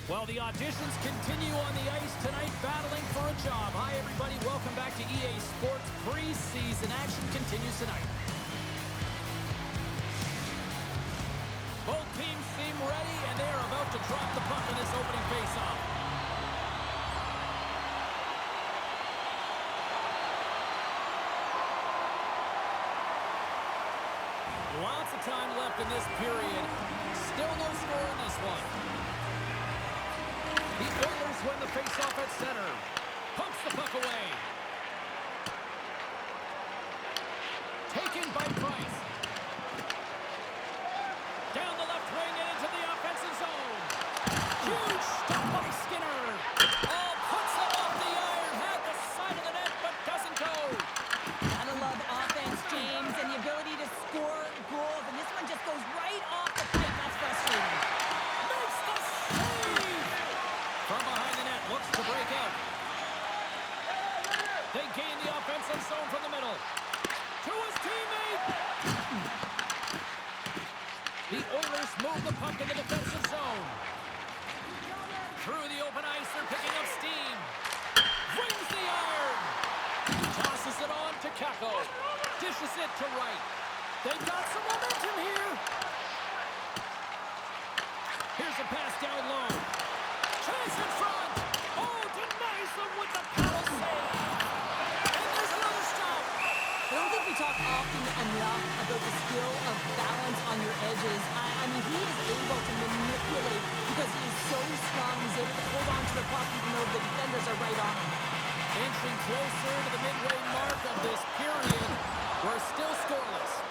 Well, the auditions continue on the ice tonight, battling for a job. Hi, everybody. Welcome back to EA Sports. Preseason action continues tonight. Both teams seem ready, and they are about to drop the puck in this opening faceoff. Lots of time left in this period. Still no score in this one. The Oilers win the faceoff at center. Pumps the puck away. Taken by Price. Down the left wing and into the offensive zone. Huge stop by Skinner. Oh, puts it off the iron. Had the side of the net, but doesn't go. Gotta love offense, James, and the ability to score goals. And this one just goes right off the pipe. That's frustrating. Makes the save. From behind the net, looks to break out. They gain the offensive zone from the middle. To his teammate. The Oilers move the puck in the defensive zone. Through the open ice, they're picking up steam. Rings the iron. Tosses it on to Kako. Dishes it to Wright. They've got some momentum here. Here's a pass down low. Chance in front. Oh, denies them with the paddle save. And there's another stop. I don't think we talk often enough about the skill of balance on your edges. I mean, he is able to manipulate because he is so strong. He's able to hold on to the puck even though the defenders are right on him. Inching closer to the midway mark of this period. We're still scoreless.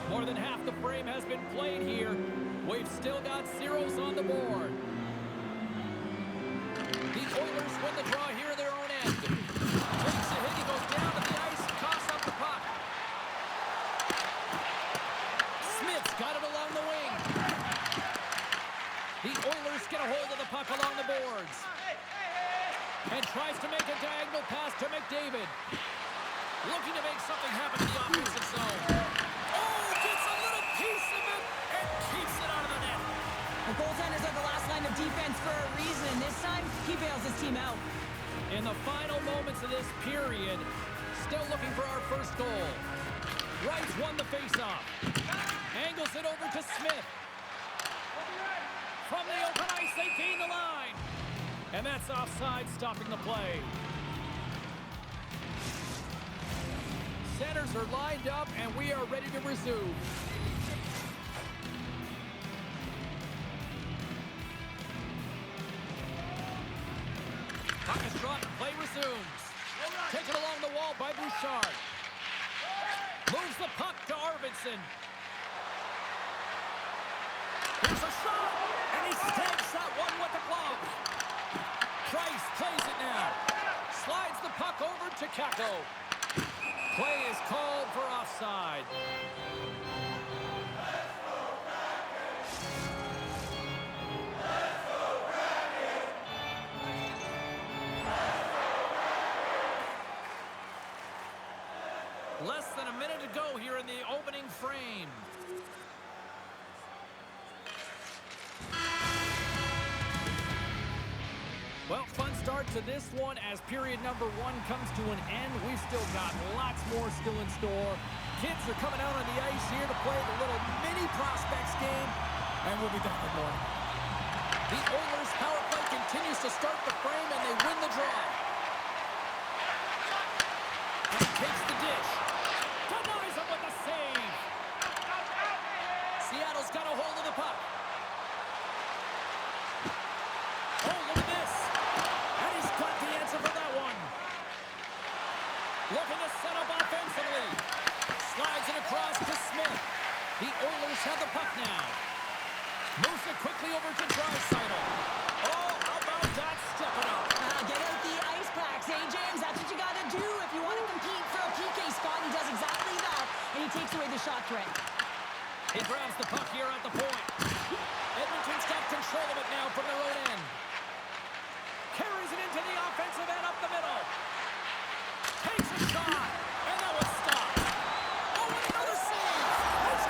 More than half the frame has been played here. We've still got zeros on the board. The Oilers win the draw here at their own end. Takes a hit, he goes down to the ice, coughs up the puck. Smith's got it along the wing. The Oilers get a hold of the puck along the boards. And tries to make a diagonal pass to McDavid. Looking to make something happen in the offensive zone. Oh, gets a little piece of it and keeps it out of the net. The goaltenders are the last line of defense for a reason. This time, he bails his team out. In the final moments of this period, still looking for our first goal. Wright's won the faceoff. Angles it over to Smith. From the open ice, they gain the line. And that's offside, stopping the play. Centers are lined up, and we are ready to resume. Puck is dropped, play resumes. Taken along the wall by Bouchard. Moves the puck to Arvidsson. Here's a shot, and he stabs that one with the glove. Price plays it now. Slides the puck over to Kako. Play is called for offside. Less than a minute to go here in the opening frame. Well, fun start to this one as period number one comes to an end. We've still got lots more still in store. Kids are coming out on the ice here to play the little mini prospects game, and we'll be back in the morning. The Oilers' power play continues to start the frame, and they win the draw. And he takes the dish. Denies him with a save. Seattle's got a hold of the puck. Oh, look at this. And he's got the answer for that one. Looking to set up offensively. Slides it across to Smith. The Oilers have the puck now. Moves it quickly over to Draisaitl. Oh, how about that stepping up? Get out the ice packs, eh, James? That's what you got to do if you want to compete for a PK spot. He does exactly that, and he takes away the shot threat. He grabs the puck here at the point. Edmonton's got control of it now from their own end. Carries it into the offensive end up the middle. Takes a shot, and that was stopped. Oh, and another save. It's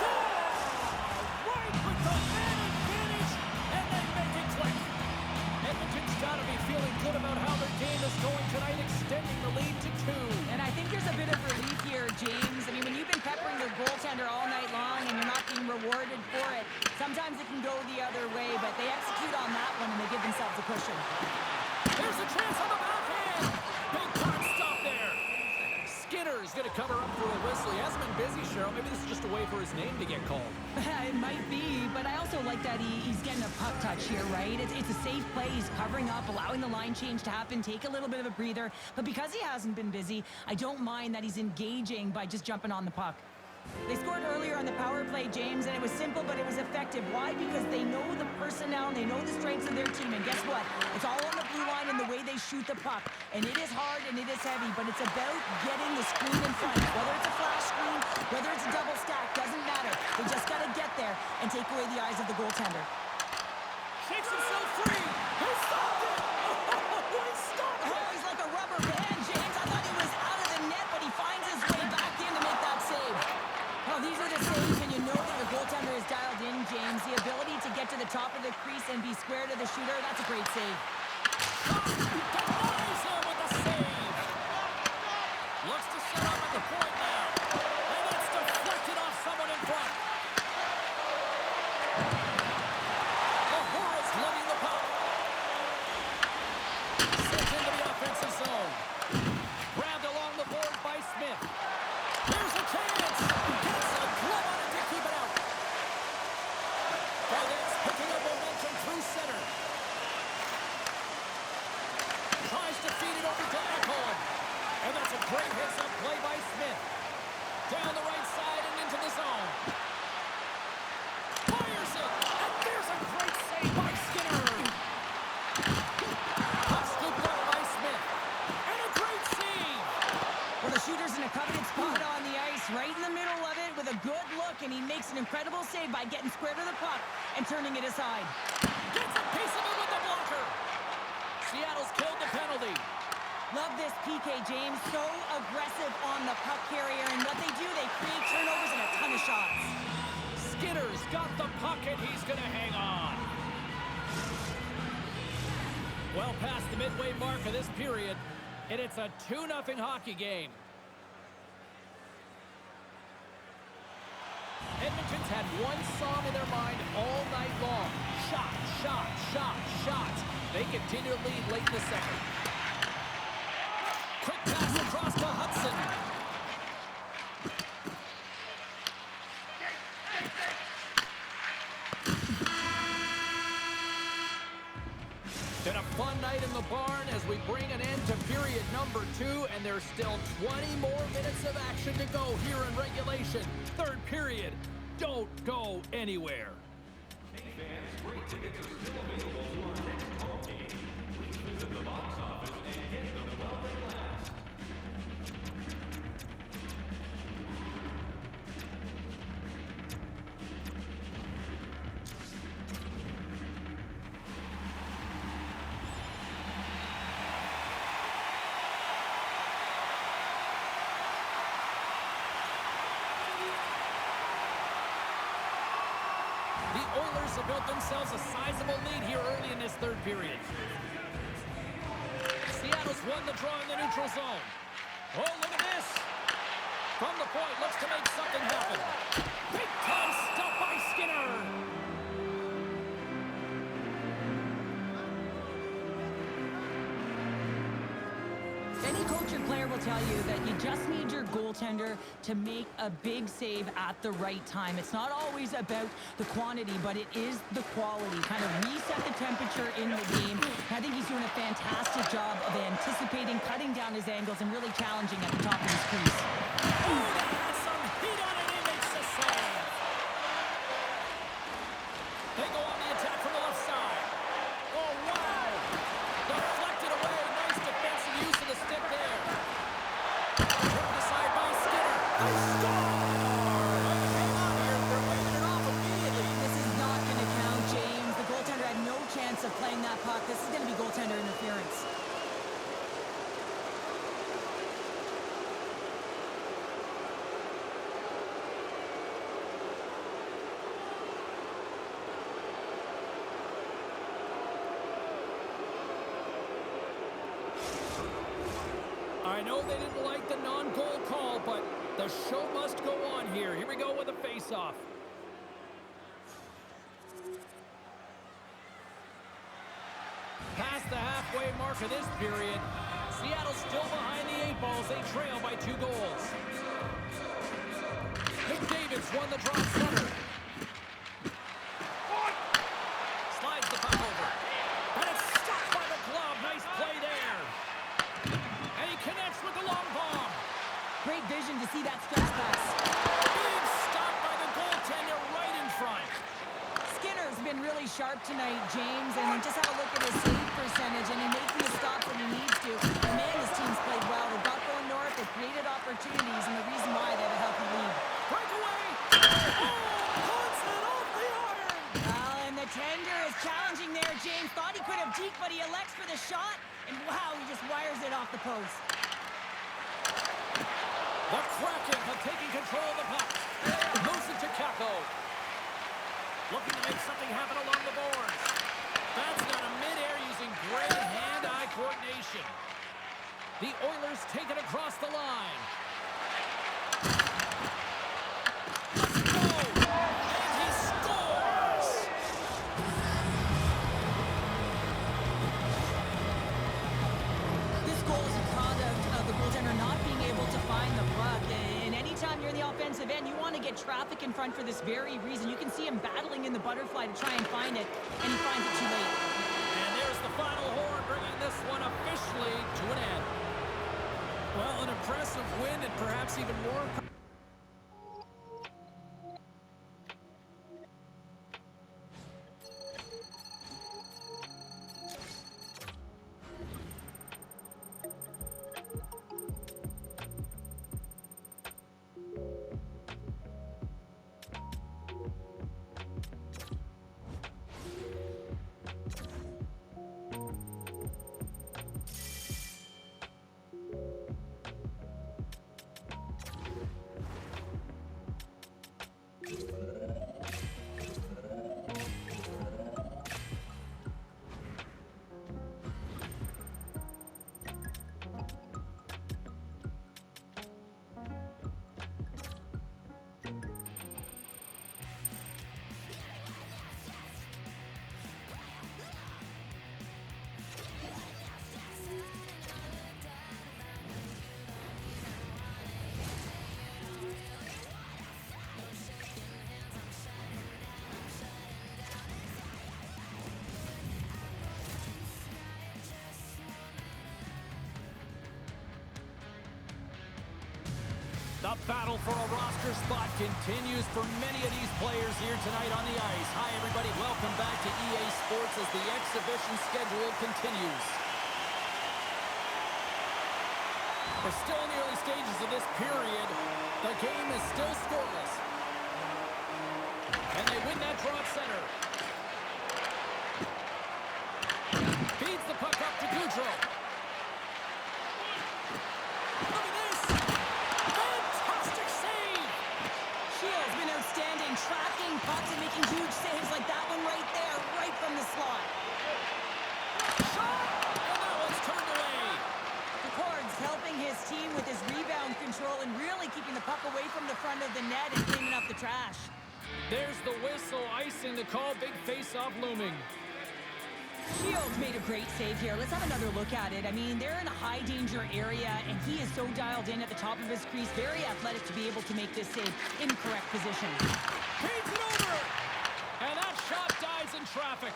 Sometimes it can go the other way, but they execute on that one and they give themselves a cushion. There's a chance on the backhand. Big time stop there. Skinner's going to cover up for a whistle. He hasn't been busy, Cheryl. Maybe this is just a way for his name to get called. It might be, but I also like that he's getting a puck touch here, right? It's a safe play. He's covering up, allowing the line change to happen, take a little bit of a breather. But because he hasn't been busy, I don't mind that he's engaging by just jumping on the puck. They scored earlier on the power play, James, and it was simple, but it was effective. Why? Because they know the personnel, and they know the strengths of their team. And guess what? It's all on the blue line and the way they shoot the puck. And it is hard and it is heavy, but it's about getting the screen in front. Whether it's a flash screen, whether it's a double stack, doesn't matter. They just got to get there and take away the eyes of the goaltender. Shakes himself free. He stopped it. Oh, he stopped it. Oh, he's like a rubber band, James. I thought he was out of the net, but he finds his way back in to make that save. Well, these are the saves, and you know that your goaltender is dialed in, James. The ability to get to the top of the crease and be square to the shooter, that's a great save. Denies him with the save. Looks to set up at the point now. And it's deflected off someone in front. The Hornets lugging the puck. Sent into the offensive zone. Grabbed along the board by Smith. Here's a chance. Gets a glove on it to keep it out. Dallas picking up momentum through center. Tries to feed it over to Ekholm. And that's a great hits-up play by Smith. Down the right side and into the zone. Fires it. And there's a great save by Skinner. Puck scooped up by Smith. And a great save. Well, the shooter's in a coveted spot on the ice, right in the middle of it with a good look, and he makes an incredible save by getting square to the puck and turning it aside. Gets a piece of it with the blocker. Seattle's killed the penalty. Love this PK, James. So aggressive on the puck carrier, and what they do, they create turnovers and a ton of shots. Skinner's got the puck, and he's going to hang on. Well past the midway mark of this period, and it's a 2-0 hockey game. Edmonton's had one song in their mind all night long. Shot, shot, shot, shot. They continue to lead late in the second. Quick pass across to Hudson. Been a fun night in the barn as we bring an end to period number 2, and there's still 20 more minutes of action to go here in regulation. Third period. Don't go anywhere. Great tickets are still available to our next home game. Please visit the box office and get them while they last. The Oilers have built themselves a sizable lead here early in this third period. Seattle's won the draw in the neutral zone. Oh, look at this. From the point, looks to make something happen. Big time stop by Skinner. Any coach or player will tell you that you just need your goaltender to make a big save at the right time. It's not always about the quantity, but it is the quality. Kind of reset the temperature in the game. I think he's doing a fantastic job of anticipating, cutting down his angles, and really challenging at the top of his crease. Oh, that has some heat on it. He makes the save. They go on the attack from the left side. Oh, wow. Deflected away. Nice defensive use of the stick there. Turned aside by Skinner. They score! Hang on here. They're waving it off immediately. This is not going to count, James. The goaltender had no chance of playing that puck. This is going to be goaltender interference. I know they didn't like the non-goal call, but the show must go on here. Here we go with a face-off. past the halfway mark of this period. Seattle's still behind the 8 balls. They trail by 2 goals. McDavid's won the drop center. Slides the puck over. And it's stopped by the glove. Nice play there. And he connects with the long bomb. Great vision to see that stretch pass. Big stop by the goaltender right in front. Skinner's been really sharp tonight, James, and just have a look at his save percentage, and he's making the stops when he needs to. Man, his team's played well. They got going north, they created opportunities, and the reason why they have a healthy lead. Breakaway! Oh, punts it off the iron! Well, and the tender is challenging there, James. Thought he could have deked, but he elects for the shot, and wow, he just wires it off the post. The Kraken have taken control of the puck. Moves it to Kako. Looking to make something happen along the boards. That's done in midair using great hand-eye coordination. The Oilers take it across the line. Let's go! And he scores! This goal is a product of the goaltender not being able to find the puck. And anytime you're in the offensive end, you want to get traffic in front for this very reason. You can see him battling in the butterfly to try and find it, and he finds it too late. And there's the final horn, bringing this one officially to an end. Well, an impressive win, and perhaps even more. The battle for a roster spot continues for many of these players here tonight on the ice. Hi, everybody. Welcome back to EA Sports as the exhibition schedule continues. We're still in the early stages of this period. The game is still scoreless. And they win that draw at center. Feeds the puck up to Goudreau. Tracking pucks and making huge saves like that one right there, right from the slot. Shot! And that one's turned away. Picard's helping his team with his rebound control and really keeping the puck away from the front of the net and cleaning up the trash. There's the whistle, icing the call, big face-off looming. Shields made a great save here. Let's have another look at it. I mean, they're in a high-danger area, and he is so dialed in at the top of his crease. Very athletic to be able to make this save in correct position. Feeds it over! And that shot dies in traffic.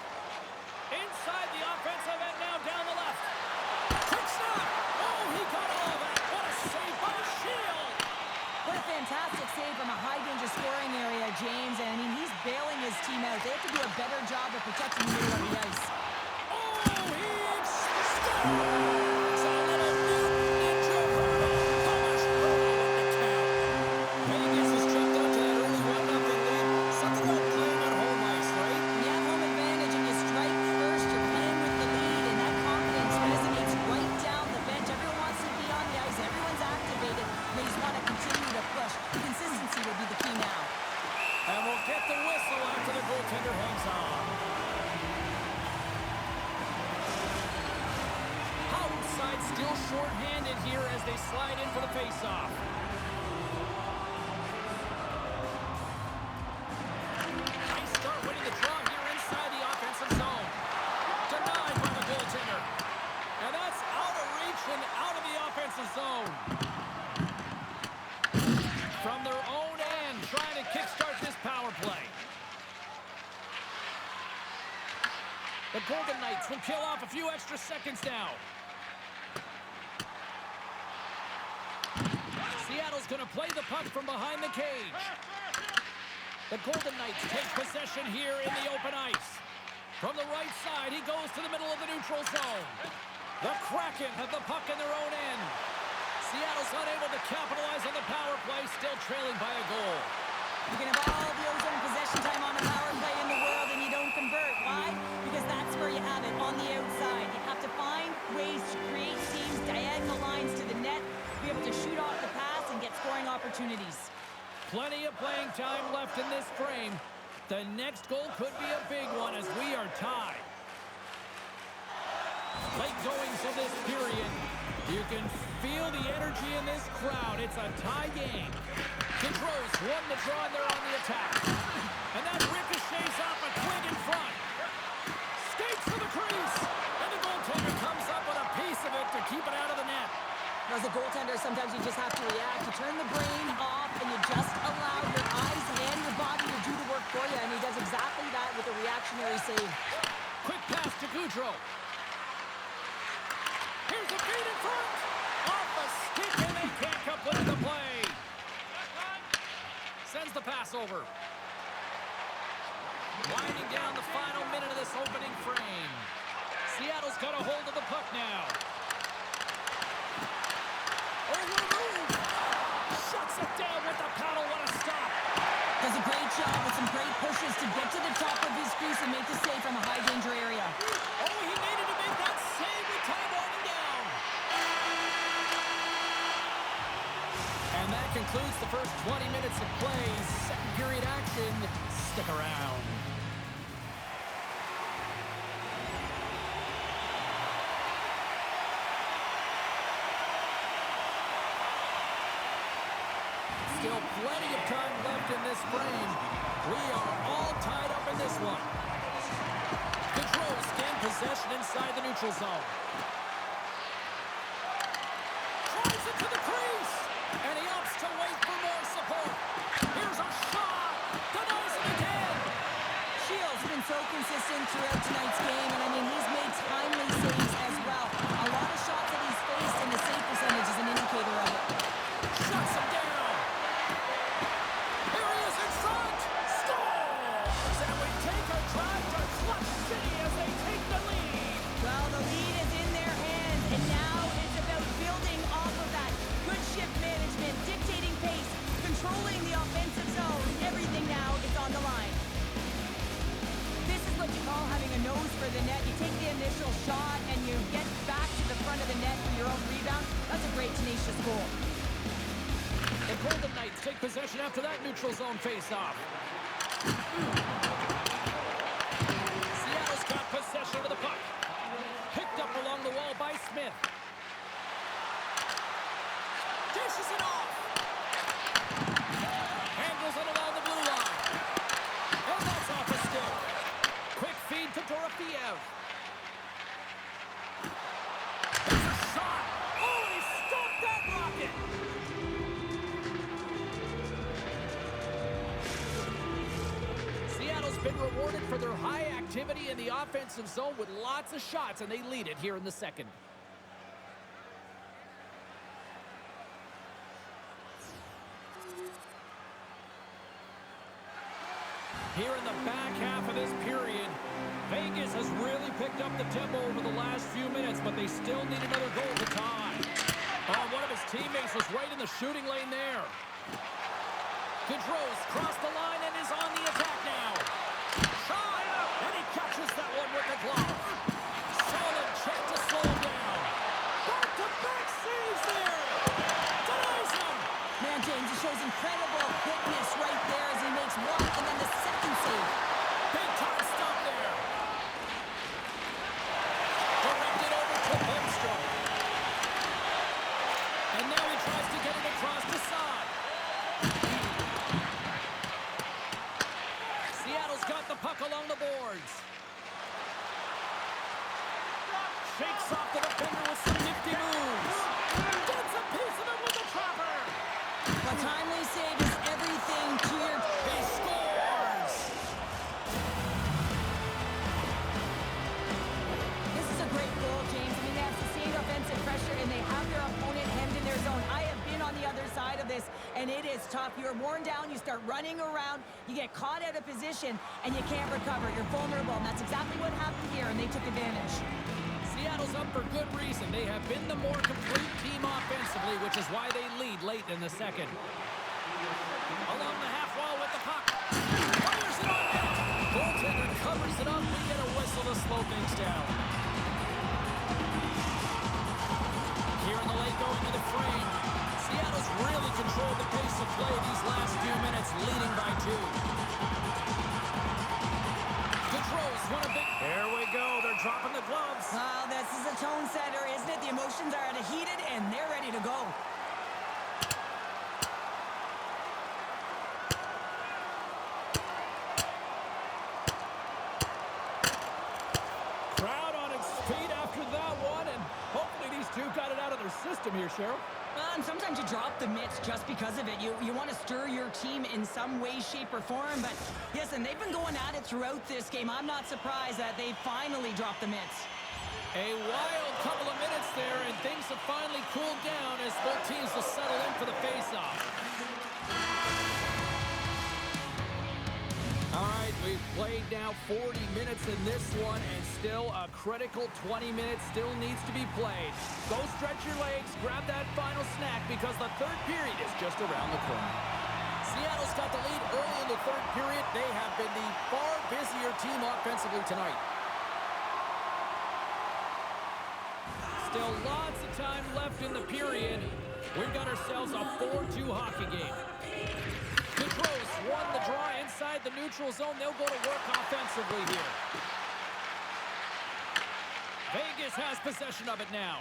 Inside the offensive end now down the left. Quick snap! Oh, he got all of that. What a save by Shield! What a fantastic save from a high-danger scoring area, James. And, I mean, he's bailing his team out. They have to do a better job of protecting the middle of the ice. Still short-handed here as they slide in for the face-off. Nice start winning the draw here inside the offensive zone. Denied by the goaltender. The Golden Knights will kill off a few extra seconds now. Seattle's going to play the puck from behind the cage. The Golden Knights take possession here in the open ice. From the right side, he goes to the middle of the neutral zone. The Kraken have the puck in their own end. Seattle's unable to capitalize on the power play, still trailing by a goal. You can have all the ozone possession time on a power play in the world and you don't convert. Why? Because that's where you have it, on the outside. You have to find ways to create seams, diagonal lines to the net, be able to shoot off the pass and get scoring opportunities. Plenty of playing time left in this frame. The next goal could be a big one as we are tied. Late goings of this period. You can feel the energy in this crowd. It's a tie game. Gaudreau's won the draw and they're on the attack. And that ricochets off a twig in front. Skates to the crease. And the goaltender comes up with a piece of it to keep it out of the net. As a goaltender, sometimes you just have to react. You turn the brain off and you just allow your eyes and your body to do the work for you. And he does exactly that with a reactionary save. Quick pass to Gaudreau. Here's the feed in front. Off a stick and they can't complete the play. Sends the pass over. Winding down the final minute of this opening frame. Seattle's got a hold of the puck now. Over the move. Shuts it down with the paddle. What a stop. Does a great job with some great pushes to get to the top of his crease and make the save from a high danger area. Oh, he needed to make that save with time winding down. And that concludes the first 20 minutes of play. Second period action. Stick around. Still plenty of time left in this frame. We are all tied up in this one. Gaudreau's gain possession inside the neutral zone. Drives it to the crease. And he opts to wait for more support. Here's a shot. Denies it again. Shields been so consistent throughout tonight's game. And I mean, he's made timely saves as well. A lot of shots that he's faced and the save percentage is an indicator of it. Shuts him down. Controlling the offensive zone. Everything now is on the line. This is what you call having a nose for the net. You take the initial shot and you get back to the front of the net for your own rebound. That's a great tenacious goal. The Golden Knights take possession after that neutral zone face-off. Seattle's got possession of the puck. Picked up along the wall by Smith. Dishes it off. Handles it along the blue line. And that's off a stick. Quick feed to Dorofeev. There's a shot. Oh, he stopped that rocket. Seattle's been rewarded for their high activity in the offensive zone with lots of shots, and they lead it here in the second. Here in the back half of this period, Vegas has really picked up the tempo over the last few minutes, but they still need another goal to tie. Oh, one of his teammates was right in the shooting lane there. Gaudreau's crossed the line and is on the attack now. Shot! And he catches that one with the glove. Solid check to slow him down. Back-to-back saves there. Denies him. Man, James, he shows incredible quickness right there as he makes one and then the second save. Big time stop there. Directed over to Lindstrom. And now he tries to get it across the side. Seattle's got the puck along the boards. Shakes off the defender with some nifty moves. Gets a piece of it with the trapper. A timely save is everything to your... He scores! gets tough. You're worn down, you start running around, you get caught out of position, and you can't recover. You're vulnerable, and that's exactly what happened here, and they took advantage. Seattle's up for good reason. They have been the more complete team offensively, which is why they lead late in the second. Along the half wall with the puck. Fires it on net. Goaltender covers it up. We get a whistle to slow things down. Here in the late going to the frame. Seattle's really controlled the pace of play these last few minutes, leading by 2. Controls one a big. There we go. They're dropping the gloves. Well, this is a tone setter, isn't it? The emotions are at a heated, and they're ready to go. Crowd on its feet after that one, and hopefully these two got it out of their system here, Cheryl. And sometimes you drop the mitts just because of it. You want to stir your team in some way, shape, or form. But listen, they've been going at it throughout this game. I'm not surprised that they finally dropped the mitts. A wild couple of minutes there, and things have finally cooled down as both teams will settle in for the face-off. All right, we've played now 40 minutes in this one, and still a critical 20 minutes still needs to be played. Go stretch your legs, grab that final snack, because the third period is just around the corner. Seattle's got the lead early in the third period. They have been the far busier team offensively tonight. Still lots of time left in the period. We've got ourselves a 4-2 hockey game. Controls won the draw inside the neutral zone. They'll go to work offensively here. Vegas has possession of it now.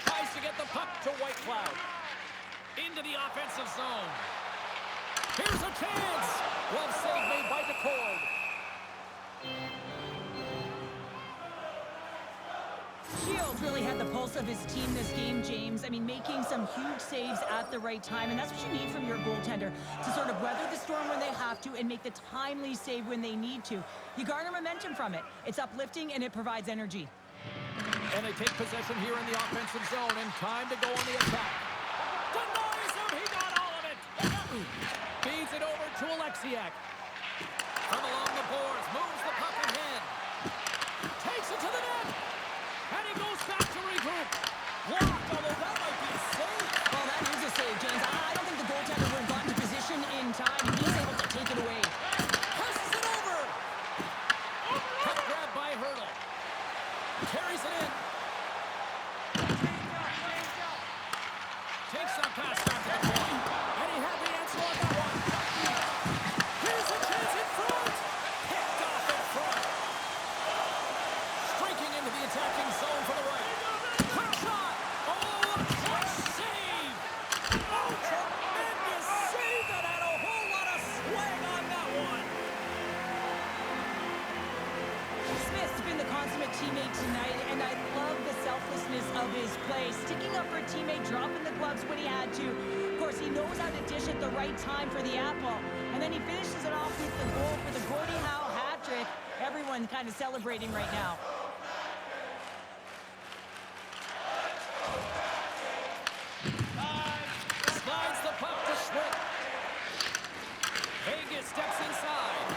Tries to get the puck to White Cloud. Into the offensive zone. Here's a chance. Glove save made by DeCord. Shields really had the pulse of his team this game, James. I mean, making some huge saves at the right time, and that's what you need from your goaltender, to sort of weather the storm when they have to and make the timely save when they need to. You garner momentum from it. It's uplifting, and it provides energy. And they take possession here in the offensive zone, and time to go on the attack. Denies him! He got all of it! Feeds it over to Alexiak. From along the boards, moves the puck ahead. Takes it to the net! And he goes back to regroup. Blocked, although that might be a save. Well, that is a save, James. I don't think the goaltender would have gotten to position in time. He's able to take it away. Passes it over. Puck grab by Hurdle. Carries it in. Takes that pass back to the point. And he had the answer on that one. Here's a chance in front. Picked off in front. Streaking into the attacking zone for the right. Quick shot. Oh, a clutch save. Oh, tremendous save that had a whole lot of swing on that one. Smith's been the consummate teammate tonight, and I love the selflessness of his play. Sticking up for a teammate, dropping the gloves when he had to. Of course, he knows how to dish at the right time for the apple. And then he finishes it off with the goal for the Gordie Howe hat trick. Everyone kind of celebrating right now. Slides the puck to Schmidt. Vegas steps inside.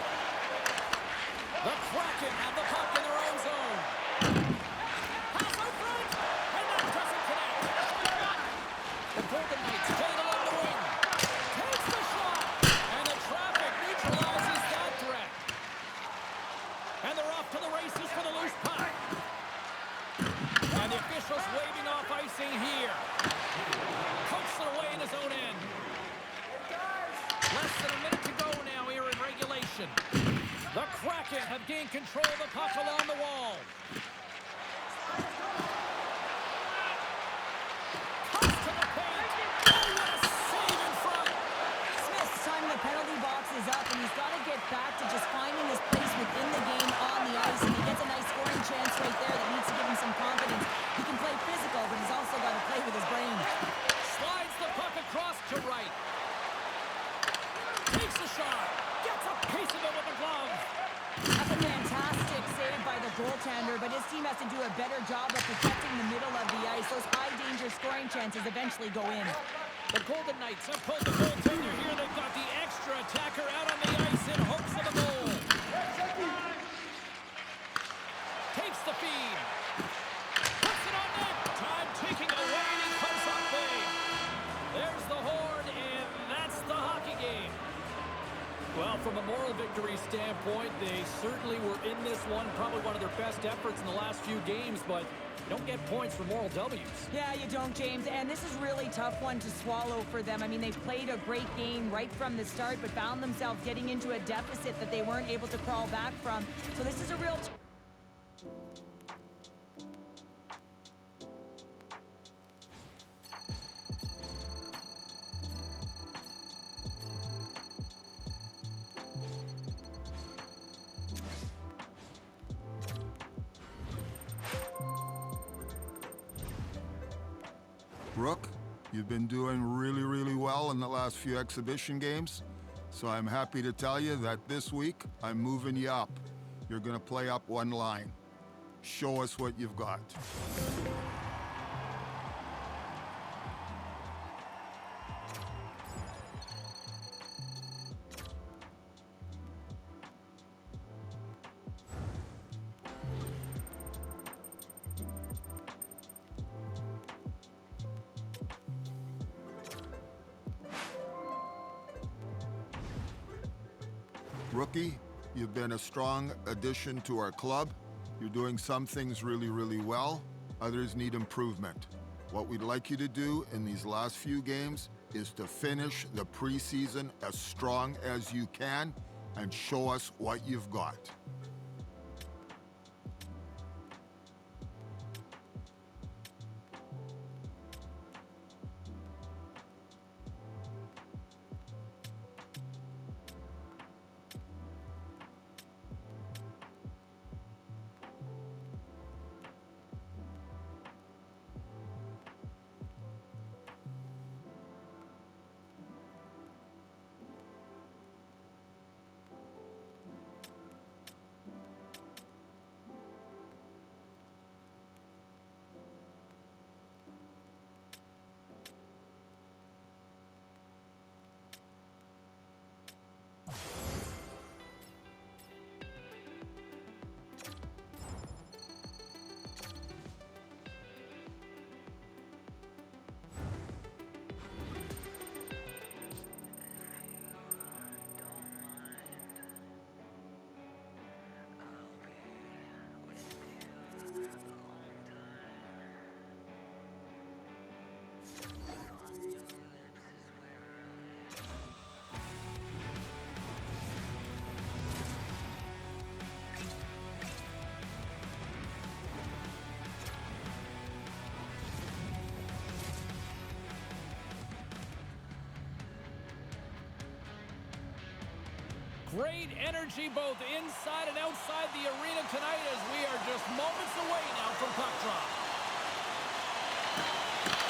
The Kraken have the puck in their own zone. Pass out front, and that doesn't connect. The Golden Knights play it along the wing. Takes the shot, and the traffic neutralizes that threat. And they're off to the races for the loose puck. And the officials waving off icing here. Pokes it away in his own end. Less than a minute to go now here in regulation. The Kraken have gained control of the puck along the wall. Cuts to the paint. Oh, what a save in front. Smith's time in the penalty box is up, and he's got to get back to just finding his place within the game on the ice, and he gets a nice scoring chance right there that needs to give him some confidence. He can play physical, but he's also got to play with his brain. Slides the puck across to right. Takes the shot. Gets a piece of it with the glove. That's a fantastic save by the goaltender, but his team has to do a better job of protecting the middle of the ice. Those high-danger scoring chances eventually go in. The Golden Knights have pulled the goaltender here. They've got the extra attacker out on the ice in hopes of a goal. Takes the feed. Puts it on net. Time ticking away, and he comes up big. There's the horn, and that's the hockey game. Well, from a moral victory standpoint, they certainly were in this one. Probably one of their best efforts in the last few games, but you don't get points for moral W's. Yeah, you don't, James. And this is really tough one to swallow for them. I mean, they played a great game right from the start, but found themselves getting into a deficit that they weren't able to crawl back from. So this is a real... Brooke, you've been doing really well in the last few exhibition games, so I'm happy to tell you that this week I'm moving you up. You're gonna play up one line. Show us what you've got. Rookie, you've been a strong addition to our club. You're doing some things really well. Others need improvement. What we'd like you to do in these last few games is to finish the preseason as strong as you can and show us what you've got. Great energy both inside and outside the arena tonight as we are just moments away now from puck drop.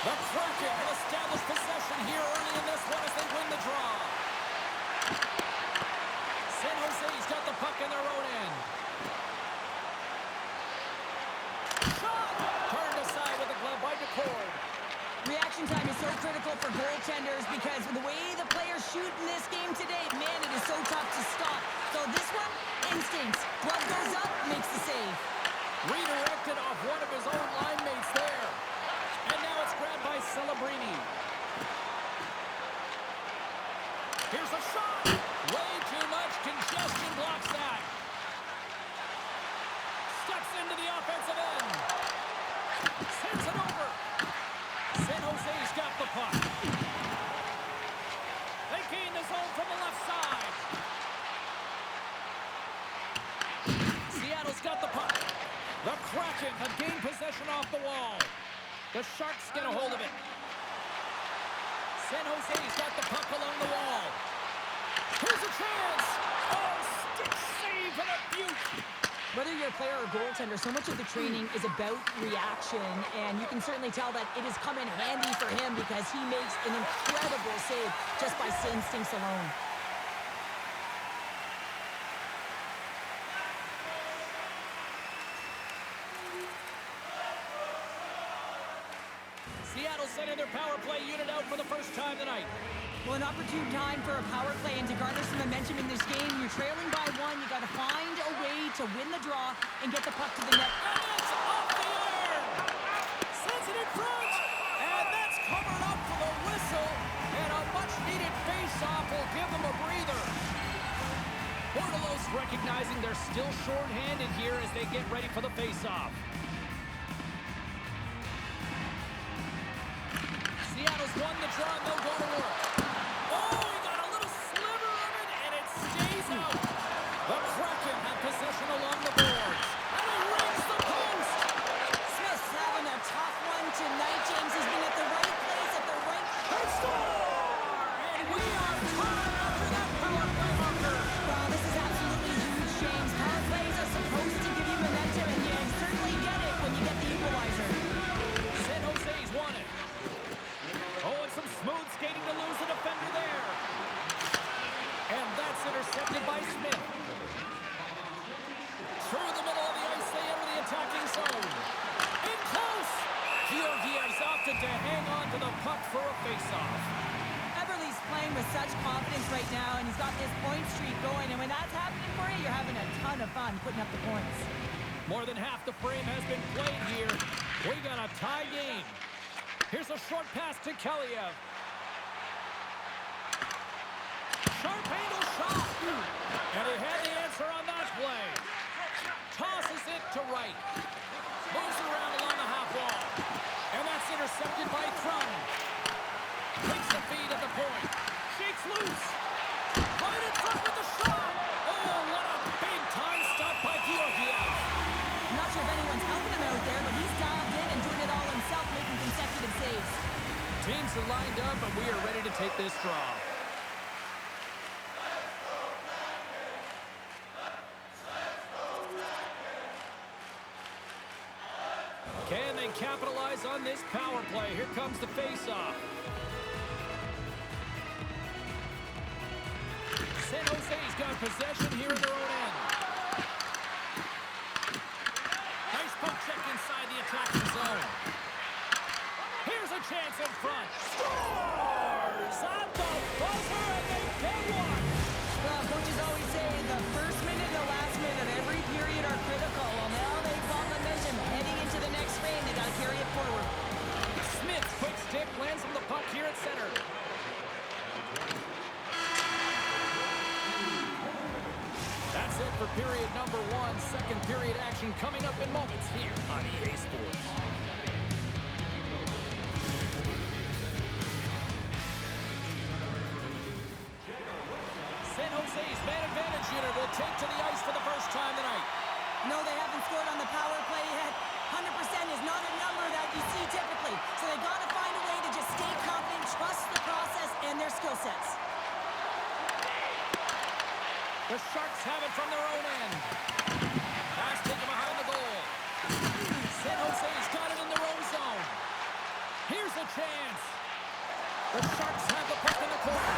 The Kraken have established possession here early in this one as they win the draw. San Jose's got the puck in their own end. Shot! Turned aside with a glove by DeCord. Reaction time is so critical for goaltenders because the way the players shoot in this game today, man, it is so tough to stop. So this one, instincts. Glove goes up, makes the save. Redirected off one of his own line mates there. And now it's grabbed by Celebrini. Here's a shot. Way too much congestion blocks that. Steps into the offensive end. Sends it over. San Jose's got the puck. They gain the zone from the left side. Seattle's got the puck. The Kraken have gained possession off the wall. The Sharks get a hold of it. San Jose's got the puck along the wall. Here's a chance. Oh, stick save and a beaut. Whether you're a player or goaltender, so much of the training is about reaction, and you can certainly tell that it has come in handy for him because he makes an incredible save just by instincts alone. Seattle sending their power play unit out for the first time tonight. Well, an opportune time for a power play and to garner some momentum in this game. You're trailing by one. You got to find a way to win the draw and get the puck to the net. And it's off the air. Sends it in front. And that's covered up for the whistle. And a much-needed face-off will give them a breather. Bordelos recognizing they're still short-handed here as they get ready for the face-off. Seattle's won the draw, and they'll go to work. Oh, he got a little sliver of it, and it stays out. The Kraken have possession along the boards. And he rings the post. Smith's having a tough one tonight, James. He's been at the right place at the right time. Score! And we are tied after that power play marker. Wow, this is absolutely huge, James. Power plays are supposed to give you momentum, and you certainly get it when you get the equalizer. San Jose's won it. Oh, and some smooth skating to lose the defender there. And that's intercepted by Smith. Through the middle of the ice, they enter the attacking zone. In close! Georgiev's opted to hang on to the puck for a face-off. Everly's playing with such confidence right now, and he's got this point streak going. And when that's happening for you, you're having a ton of fun putting up the points. More than half the frame has been played here. We got a tie game. Here's a short pass to Kaliev. Sharp angle shot. And he had the answer on that play. Tosses it to right. Moves around along the half wall. And that's intercepted by Thrun. Takes the feed at the point. Shakes loose. Right in front with the shot. Oh, what a big-time stop by Georgiev. I'm not sure if anyone's helping him out there, but he's dialed in and doing it all himself, making consecutive saves. Teams are lined up, and we are ready to take this draw. Can they capitalize on this power play? Here comes the face-off. San Jose's got possession here in their own end. Nice poke check inside the attacking zone. Here's a chance in front. Scores! At the buzzer, and they get one. Well, coaches always say the first minute and the last minute of every period are critical. Well, now they've got momentum heading into the next frame. They got to carry it forward. Smith, quick stick, lands on the puck here at center. That's it for period number one. Second period action coming up in moments here on EA Sports. San Jose's man advantage unit will take to the ice for the first time tonight. No, they haven't scored on the power play yet. 100% is not a number that you see typically. So they got to find a way to just stay confident, trust the process and their skill sets. The Sharks have it from their own end. Pass taken behind the goal. San Jose's got it in their own zone. Here's a chance. The Sharks have the puck in the corner.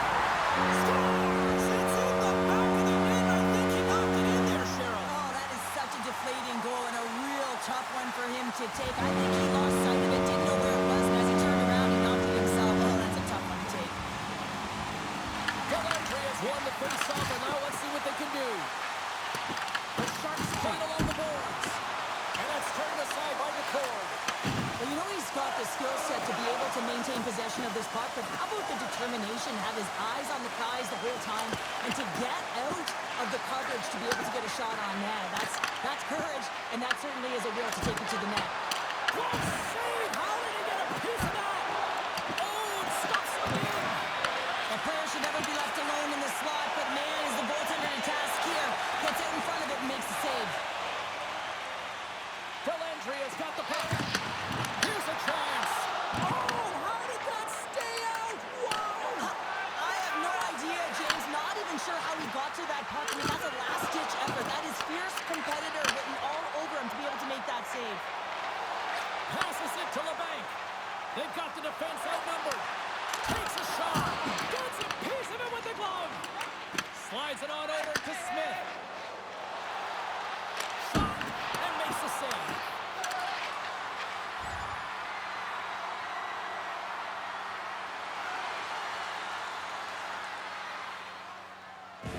Scores! It's in the back of the net. I think he knocked it in there, Cheryl. Oh, that is such a deflating goal and a real tough one for him to take. I think he lost sight of it, didn't know where it was, and as he turned around, he knocked it himself. Oh, that's a tough one to take. Andrea's won the face-off, and now let's see what they can do. The Sharks fight along the boards. And that's turned aside by McCord. Well, you know he's got the skill set to be able to maintain possession of this puck, but how about the determination, have his eyes on the prize the whole time, and to get out of the coverage to be able to get a shot on net. That's courage, and that certainly is a will to take it to the net. What save! How did he get a piece of that? Oh, it stops him in. A player should never be left alone in the slot, but man, is the goaltender in task here. Gets out in front of it and makes the save. Andrea's got the puck. Here's a chance. Oh, how did that stay out? Wow! I have no idea, James. Not even sure how he got to that puck. I mean, that's a last-ditch effort. That is fierce competitor written all over him to be able to make that save. Passes it to LeBanc. They've got the defense outnumbered. Takes a shot. Gets a piece of it with the glove. Slides it on over to Smith. Shot and makes the save.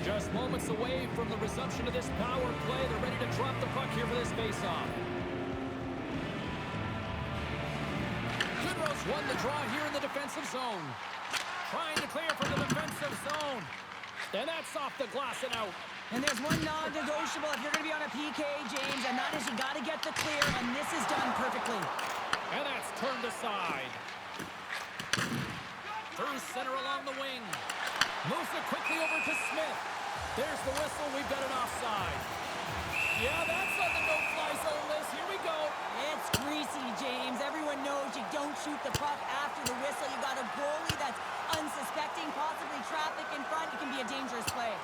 Just moments away from the resumption of this power play. They're ready to drop the puck here for this faceoff. Goodrow's won the draw here in the defensive zone. Trying to clear from the defensive zone. And that's off the glass and out. And there's one non-negotiable if you're going to be on a PK, James, and that is you got to get the clear, and this is done perfectly. And that's turned aside. Through center along the wing. Moves it quickly over to Smith. There's the whistle. We've got an offside. Yeah, that's on the no-fly zone list. Here we go. It's greasy, James. Everyone knows you don't shoot the puck after the whistle. You got a goalie that's unsuspecting, possibly traffic in front. It can be a dangerous play.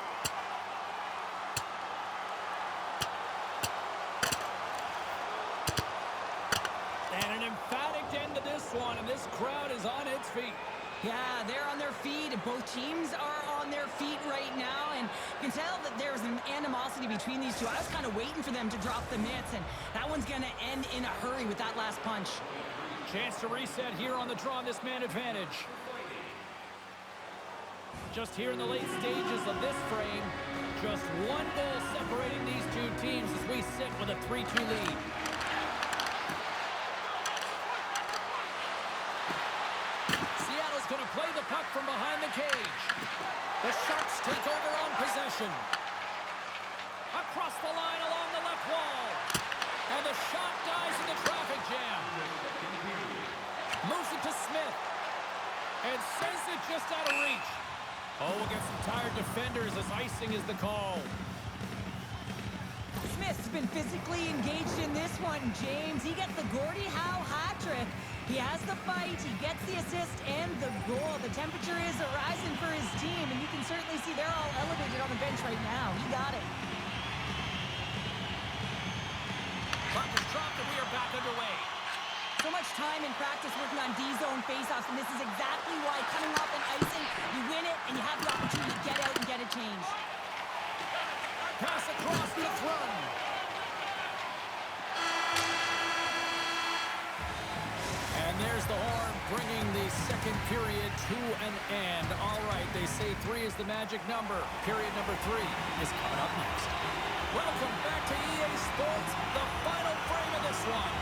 And an emphatic end to this one, and this crowd is on its feet. Yeah, they're on their feet. Both teams are on their feet right now, and you can tell that there's an animosity between these two. I was kind of waiting for them to drop the mitts, and that one's going to end in a hurry with that last punch. Chance to reset here on the draw on this man advantage. Just here in the late stages of this frame, just one goal separating these two teams as we sit with a 3-2 lead. Seattle's going to play the puck from behind the cage. The Sharks take over on possession. Across the line along the left wall. And the shot dies in the traffic jam. Moves it to Smith. And sends it just out of reach. Oh, we'll get some tired defenders as icing is the call. Smith's been physically engaged in this one, James. He gets the Gordie Howe hat trick. He has the fight, he gets the assist, and the goal. The temperature is rising for his team, and you can certainly see they're all elevated on the bench right now. He got it. Puck is dropped, and we are back underway. So much time in practice working on D-zone faceoffs, and this is exactly why coming off an icing, you win it, and you have the opportunity to get out and get a change. Pass across the throne. And there's the horn, bringing the second period to an end. All right, they say 3 is the magic number. Period number 3 is coming up next. Welcome back to EA Sports, the final frame of this one.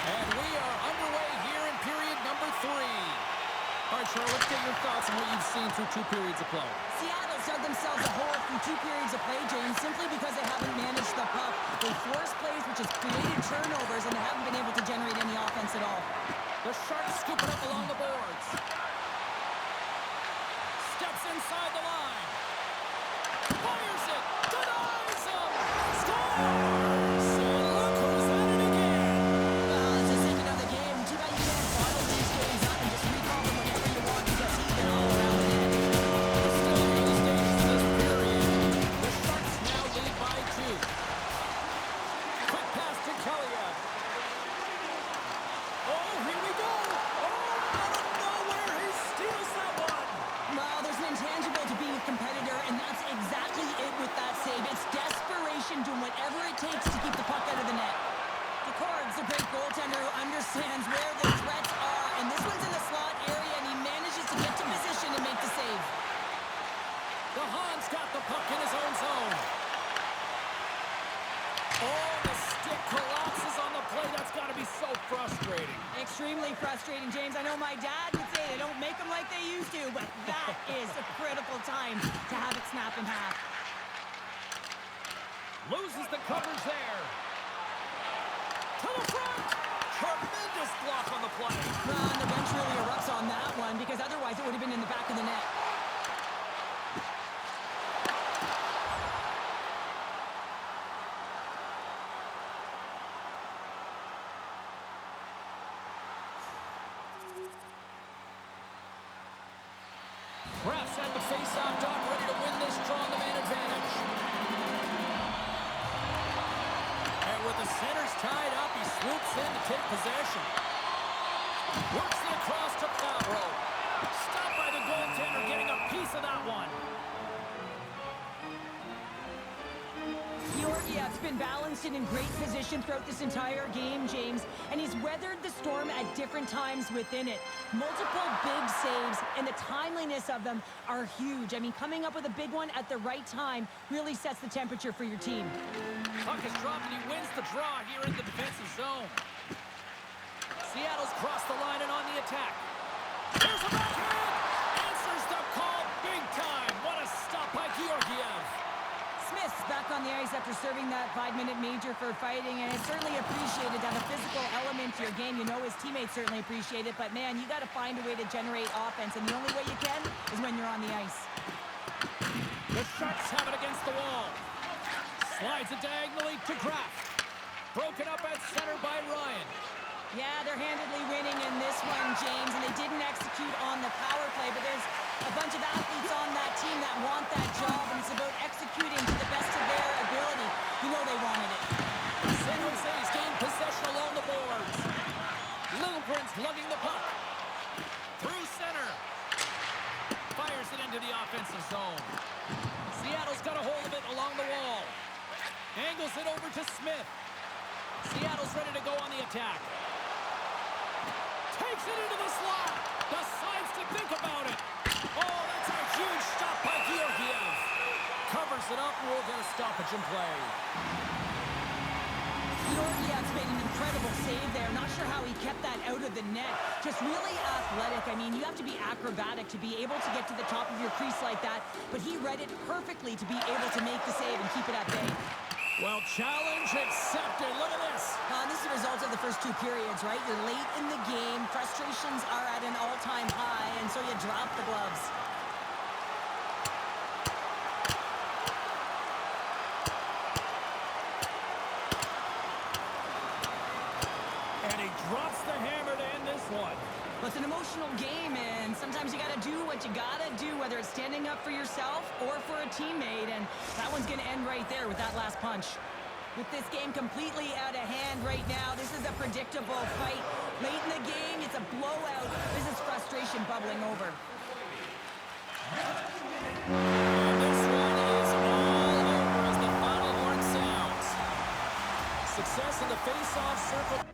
And we are underway here in period number 3. All right, Charlotte, let's get your thoughts on what you've seen through 2 periods of play. Seattle's dug themselves a hole through 2 periods of play, James, simply because they haven't managed the puck. They force plays, which has created turnovers, and they haven't been able to generate any offense at all. The Sharks scoop it up along the boards. Steps inside the line. Fires it. Denies him. Scores! And look who's at it again. It's the second of the game. Too bad you can't bottle these games up and just recall them whenever you want because he's been all around the net. Still in the stages of this period. The Sharks now lead by 2. Quick pass to Kelly. Oh, here we go. Oh, out of nowhere, he steals that one. Well, there's an intangible to being a competitor, and that's exactly it with that save. It's desperation, doing whatever it takes to keep the puck out of the net. Decord's a great goaltender who understands where the threats are, and this one's in the slot area, and he manages to get to position and make the save. The Hans got the puck in his own zone. Oh, the stick collapses on the play. That's got to be so frustrating. Extremely frustrating, James. I know my dad would say they don't make them like they used to, but that is a critical time to have it snap in half. Loses the coverage there. To the front. Tremendous block on the play. Well, and the bench really erupts on that one because otherwise it would have been in the back of the net. Refs at the face-off dot, ready to win this draw on the man advantage. And with the centers tied up, he swoops in to take possession. Works it across to Favreau. Stopped by the goaltender, getting a piece of that one. Georgi Yeah, it's been balanced and in great position throughout this entire game, James. And he's weathered the storm at different times within it. Multiple big saves, and the timeliness of them are huge. I mean, coming up with a big one at the right time really sets the temperature for your team. Puck is dropped, and he wins the draw here in the defensive zone. Seattle's crossed the line and on the attack. There's a backhand! Answers the call big time. What a stop by Georgiev. Smith's back on the ice after serving that 5-minute major for fighting, and it's certainly appreciated to have a physical element to your game. You know his teammates certainly appreciate it, but man, you got to find a way to generate offense, and the only way you can is when you're on the ice. The Sharks have it against the wall. Slides it diagonally to Kraft. Broken up at center by Ryan. Yeah, they're handedly winning in this one, James, and they didn't execute on the power play, but there's a bunch of athletes on that team that want that job, and it's about executing to the best of their ability. You know they wanted it. San Jose's gained possession along the boards. Littlebrand's lugging the puck. Through center. Fires it into the offensive zone. Seattle's got a hold of it along the wall. Angles it over to Smith. Seattle's ready to go on the attack. Takes it into the slot. Decides to think about it. Oh, that's a huge stop by Georgiev. Covers it up and we'll get a stoppage in play. Georgiev's made an incredible save there. Not sure how he kept that out of the net. Just really athletic. I mean, you have to be acrobatic to be able to get to the top of your crease like that. But he read it perfectly to be able to make the save and keep it at bay. Well, challenge accepted. Look at this. This is the result of the first two periods, right? You're late in the game. Frustrations are at an all-time high, and so you drop the gloves. And he drops the hammer to end this one. But it's an emotional game, and sometimes you got to do what you got to do, whether it's standing up for yourself or for a teammate, and that one's going to end right there with that last punch. With this game completely out of hand right now, this is a predictable fight. Late in the game, it's a blowout. This is frustration bubbling over. And this one is all over as the final horn sounds. Success in the face-off circle.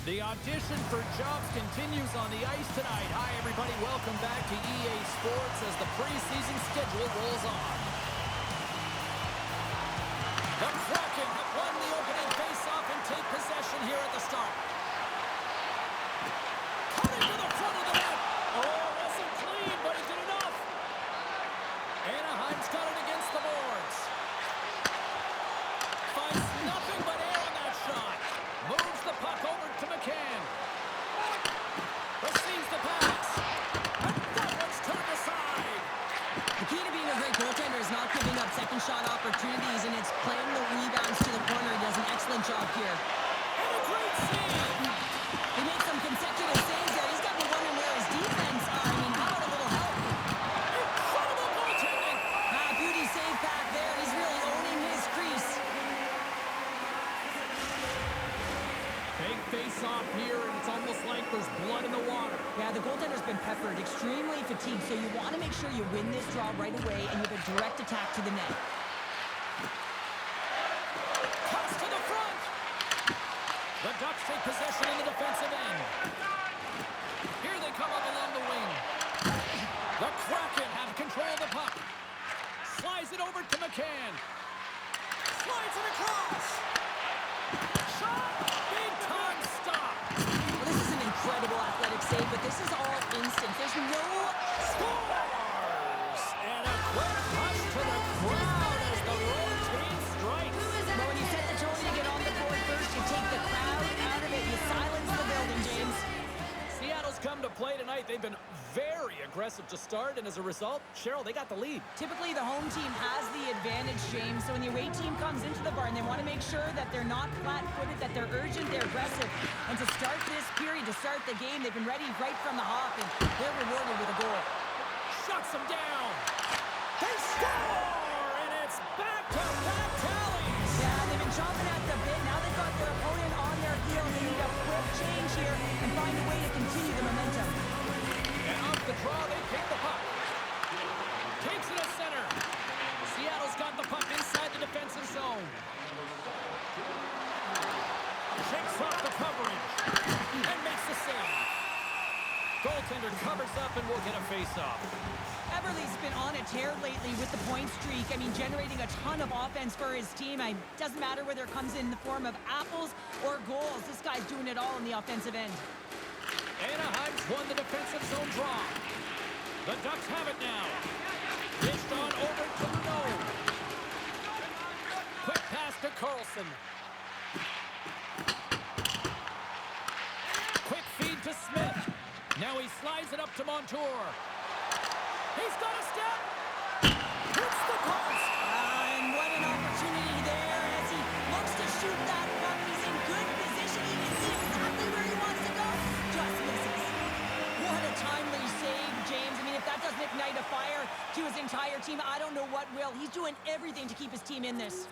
The audition for jobs continues on the ice tonight. Hi, everybody. Welcome back to EA Sports as the preseason schedule rolls on. The Kraken have won the opening faceoff and take possession here at the start. Cutting to the front of the net. Oh, wasn't clean, but he did enough. Anaheim's got it against the boards. Finds nothing but air on that shot. Moves the puck over to McCann. Receives the pass. And that one's turned aside. The key to being a great goaltender is not giving up second shot opportunities, and it's playing the rebound blood in the water. Yeah, the goaltender's been peppered, extremely fatigued, so you want to make sure you win this draw right away and you have a direct attack to the net. Cuts to the front. The Ducks take possession in the defensive end. Here they come up along the wing. The Kraken have control of the puck. Slides it over to McCann. Slides it across. Shot! Big time stop. Well, this is an incredible athletic save, but this is all instant. There's no... Scores! And a quick rush to the crowd as the road team strikes. But when you set the tone to get on the board first, you take the crowd out of it. You silence the building, James. Seattle's come to play tonight. They've been very aggressive to start, and as a result, Cheryl, they got the lead. Typically, the home team has the advantage, James. So when the away team comes into the barn, they want to make sure that they're not flat-footed, that they're urgent, they're aggressive. And to start this period, to start the game, they've been ready right from the hop, and they're rewarded with a goal. Shuts them down. They score, and it's back-to-back tallies. Yeah, they've been chomping at the bit. Now they've got their opponent on their heel. They need a quick change here and find a way to continue the momentum. And off the draw, they pick the puck. Takes it to center. Seattle's got the puck inside the defensive zone. Shakes off the coverage and makes the save. Goaltender covers up and will get a face-off. Everly's been on a tear lately with the point streak. I mean, generating a ton of offense for his team. It doesn't matter whether it comes in the form of apples or goals. This guy's doing it all on the offensive end. Anaheim's won the defensive zone draw. The Ducks have it now. Dished on over to Lowe. Quick pass to Carlson. Quick feed to Smith. Now he slides it up to Montour. He's got a step. Hits the post. And what an opportunity there as he looks to shoot that puck. He's in good position. He can see exactly where he wants to go. Just misses. What a timely save, James. I mean, if that doesn't ignite a fire to his entire team, I don't know what will. He's doing everything to keep his team in this.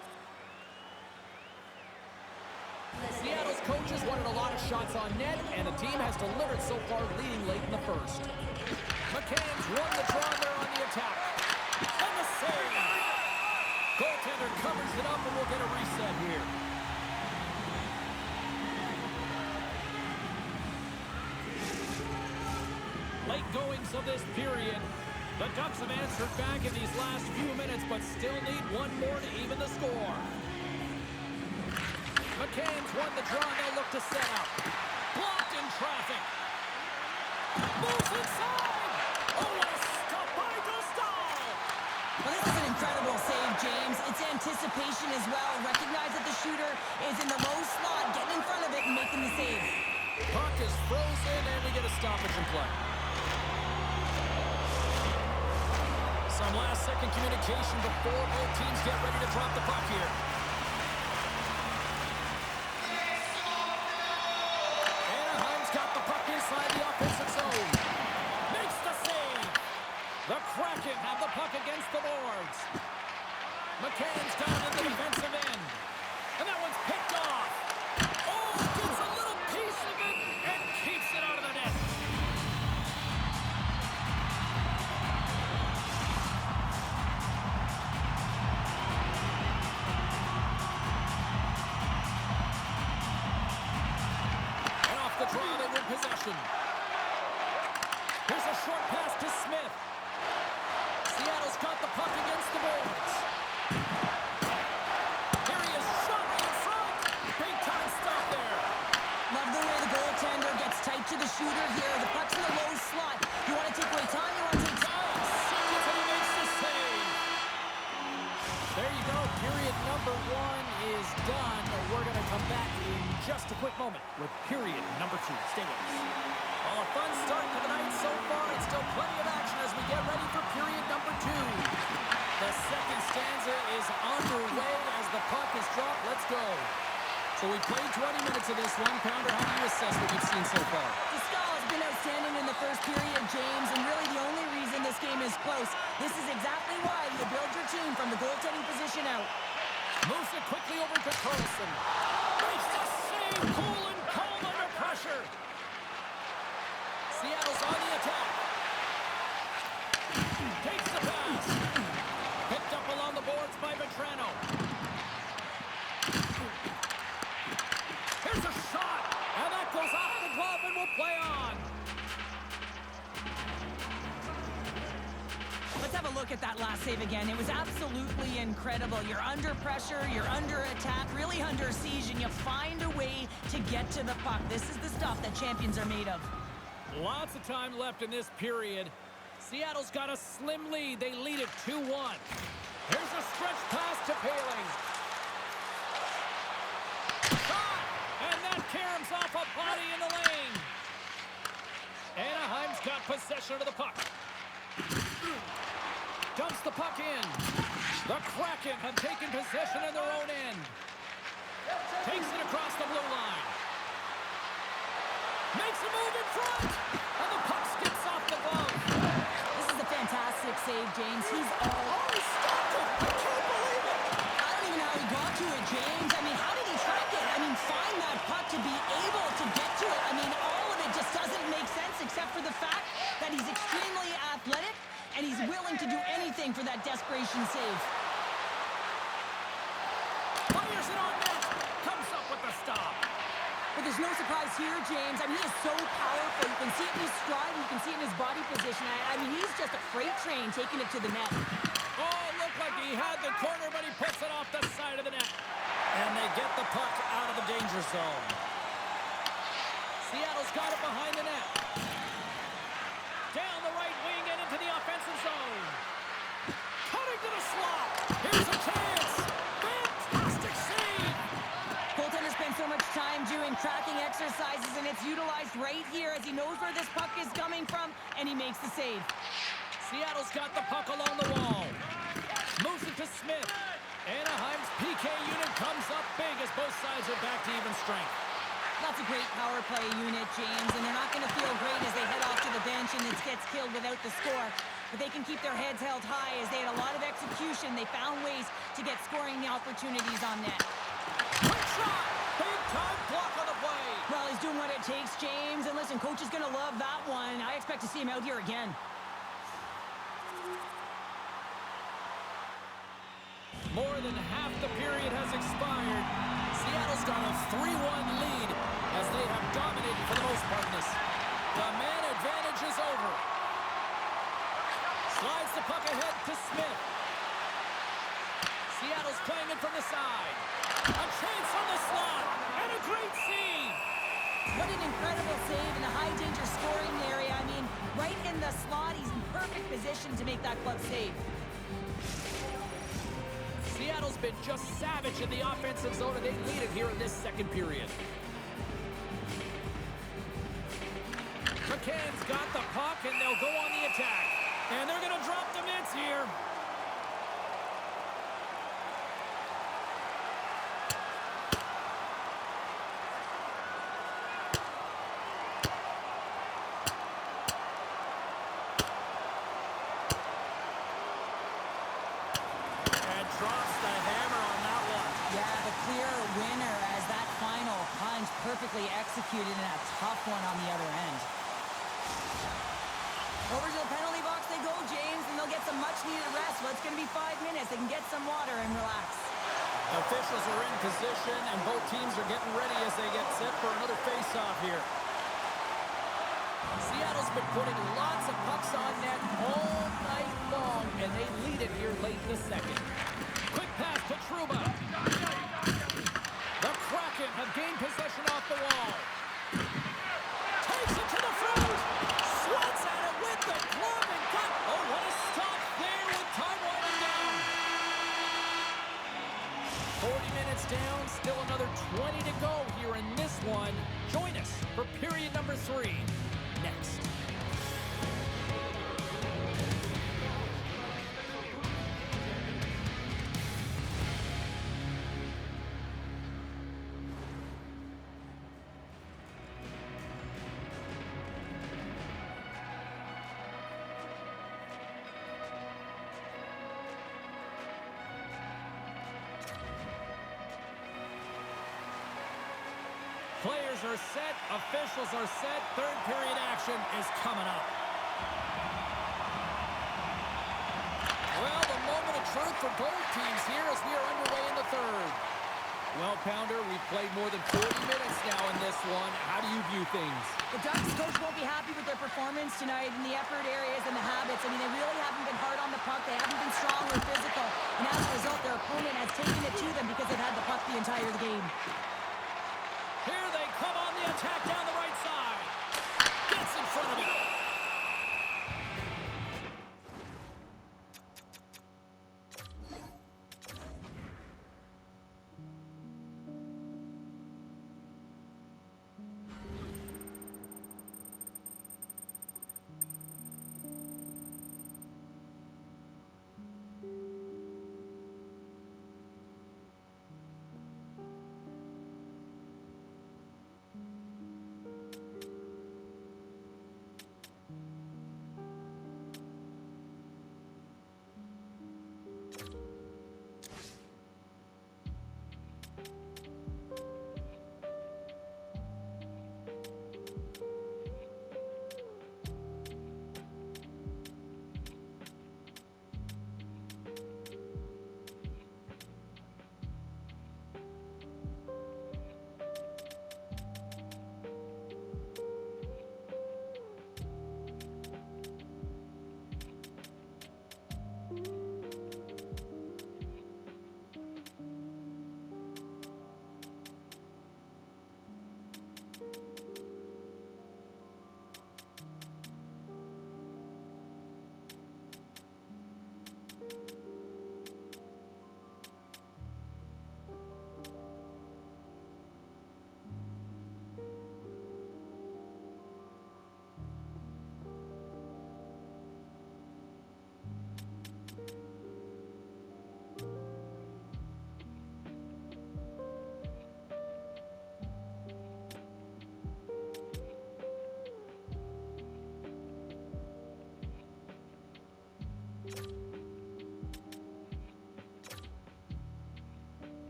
Seattle's coaches wanted a lot of shots on net, and the team has delivered so far, leading late in the first. McCann's won the draw there on the attack. And the save. Goaltender covers it up, and we'll get a reset here. Late goings of this period. The Ducks have answered back in these last few minutes, but still need one more to even the score. McCann's won the draw, and they'll look to set up. Blocked in traffic. Moves inside. Oh, what a stop by Dostal. Well, this is an incredible save, James. It's anticipation as well. Recognize that the shooter is in the low slot, getting in front of it and making the save. Puck is frozen, and we get a stoppage in play. Some last-second communication before both teams get ready to drop the puck here. Anaheim's got the puck inside the offensive zone. Makes the save. The Kraken have the puck against the boards. McCann's got it in the defensive end. And that one's picked off. Oh, gets a little piece of it and keeps it out of the net. And off the draw, they win possession. Here's a short pass to Smith. Seattle's got the puck against the boards. Here he is, shot in front. Big time stop there. Love the way the goaltender gets tight to the shooter here. The puck's in the low slot. You want to take away time, you want to take time. Seconds and he makes the save. There you go. Period number one is done. We're going to come back in just a quick moment with period number two. Stay with us. Well, a fun start to the night so far, and still plenty of action as we get ready for period number two. The second stanza is underway as the puck is dropped. Let's go. So we played 20 minutes of this one. Pounder, how do you assess what you've seen so far? Dostal has been outstanding in the first period, James, and really the only reason this game is close. This is exactly why you build your team from the goaltending position out. Moves it quickly over to Carlson. Makes the save, cool and calm under pressure. Takes the pass. Picked up along the boards by Vetrano. Here's a shot. And that goes off the glove and will play on. Let's have a look at that last save again. It was absolutely incredible. You're under pressure, you're under attack, really under siege, and you find a way to get to the puck. This is the stuff that champions are made of. Lots of time left in this period. Seattle's got a slim lead. They lead it 2-1. Here's a stretch pass to Paling. Shot! And that caroms off a body in the lane. Anaheim's got possession of the puck. Dumps the puck in. The Kraken have taken possession in their own end. Takes it across the blue line. Makes a move in front. And the puck skips off the glove. This is a fantastic save, James. He's all... Oh, he stopped it. I can't believe it. I don't even know how he got to it, James. I mean, how did he track it? I mean, find that puck to be able to get to it. I mean, all of it just doesn't make sense except for the fact that he's extremely athletic and he's willing to do anything for that desperation save. Fires it on net. Comes up with the stop. But there's no surprise here, James. I mean, he is so powerful. You can see it in his stride. You can see it in his body position. I mean, he's just a freight train taking it to the net. Oh, looked like he had the corner, but he puts it off the side of the net. And they get the puck out of the danger zone. Seattle's got it behind the net. Down the right wing and into the offensive zone. Cutting to the slot. Here's a chance. Fantastic save. Goaltender spends so much time doing tracking exercises, and it's utilized right here as he knows where this puck is coming from, and he makes the save. Seattle's got the puck along the wall. Moves it to Smith. Anaheim's PK unit comes up big as both sides are back to even strength. That's a great power play unit, James, and they're not going to feel great as they head off to the bench and it gets killed without the score. But they can keep their heads held high as they had a lot of execution. They found ways to get scoring opportunities on net. Quick shot! Big time block on the play. Well, he's doing what it takes, James. And listen, coach is going to love that one. I expect to see him out here again. More than half the period has expired. Seattle's got a 3-1 lead as they have dominated for the most part in this. The man advantage is over. Slides the puck ahead to Smith. Seattle's playing it from the side. A chance on the slot. And a great save. What an incredible save in a high-danger scoring area. I mean, right in the slot, he's in perfect position to make that glove save. Seattle's been just savage in the offensive zone, and they lead it here in this second period. McCann's got the puck, and they'll go on the attack. And they're going to drop the mitts here. Drops the hammer on that one. Yeah, the clear winner as that final punch perfectly executed in a tough one on the other end. Over to the penalty box they go, James, and they'll get some much-needed rest. Well, it's going to be 5 minutes. They can get some water and relax. Officials are in position, and both teams are getting ready as they get set for another face-off here. Seattle's been putting lots of pucks on net all night long, and they lead it here late in the second. Quick pass to Trouba. The Kraken have gained possession off the wall. Takes it to the front. Swats at it with the glove and cut. Oh, what a stop there with time winding down. 40 minutes down, still another 20 to go here in this one. Join us for period number 3 next. Players are set, officials are set, third period action is coming up. Well, the moment of truth for both teams here as we are underway in the third. Well, Pounder, we've played more than 40 minutes now in this one. How do you view things? The Ducks coach won't be happy with their performance tonight in the effort areas and the habits. I mean, they really haven't been hard on the puck. They haven't been strong or physical. And as a result, their opponent has taken it to them because they've had the puck the entire game. Here they come on the attack down the right side.